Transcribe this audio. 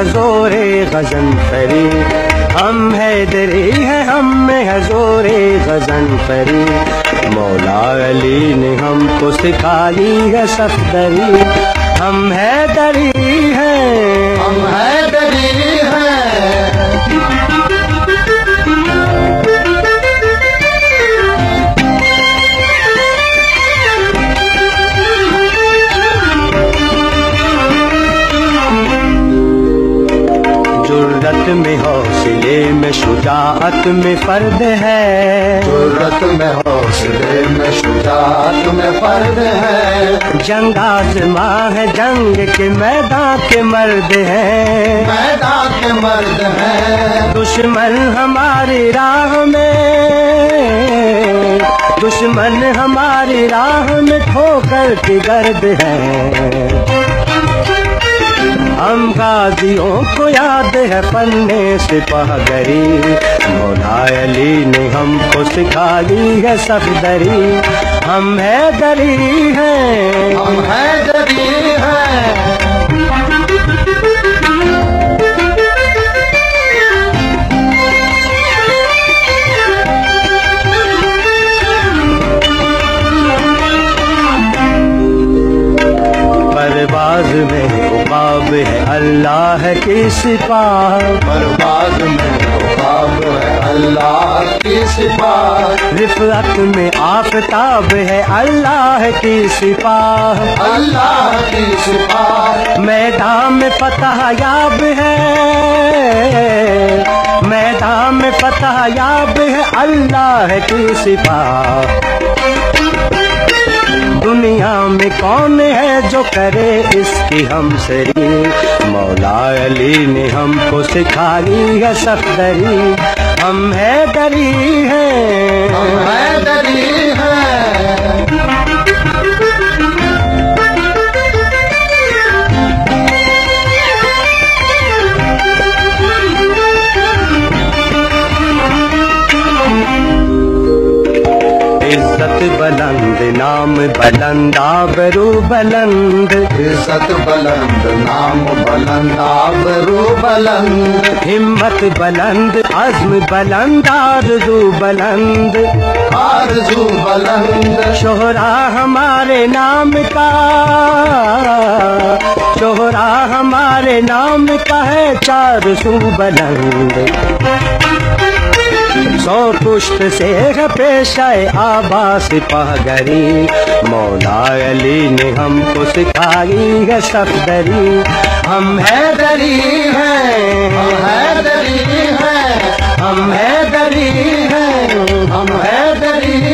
जोरे गज़नफ़री हम हैदरी है, हम में है जोरे गज़नफ़री। मौला अली ने हमको सिखाई है सफदरी। हम हैदरी हैं, हम हैदरी हैं। जुर्रत में हौसले में शुजाअत में फर्द है, जुर्रत में हौसले में शुजाअत में फर्द है। जंग आज़मां है, जंग के मैदान के मर्द हैं, मैदान के मर्द हैं। दुश्मन हमारी राह में, दुश्मन हमारी राह में ठोकर की गर्द है। हम गाजियों को याद है पन्ने सिपाहगरी। मौला अली ने हमको सिखाई है सफदरी। हम हैदरी हैं, हम हैदरी हैं। परवाज़ में उक़ाब है अल्लाह की सिपाह, परवाज़ में उक़ाब है अल्लाह की सिपाह। रिफ़अत में आफ़ताब है अल्लाह की सिपाह, अल्लाह की सिपाह। मैदान में फतह याब है, मैदान में फतह याब है अल्लाह की सिपाह। दुनिया में कौन है जो करे इसकी हमसरी। मौला अली ने हमको सिखाई है सफदरी। हम हैदरी हैं, हम हैदरी हैं। इज्जत बुलंद नाम बुलंद आबरू बुलंद, इज्जत बुलंद नाम बुलंद आबरू बुलंद। हिम्मत बुलंद अज़्म बुलंद आरज़ू बुलंद, आरज़ू बुलंद। शोहरा हमारे नाम का, शोहरा हमारे नाम का है चार सू बुलंद। सौ पुष्ट से है पेशाए आबा सिपाहगरी। मौला अली ने हमको सिखाई है सफदरी। हम हैदरी हैं, हम हैदरी हैं। हम हैदरी हैं, हम हैदरी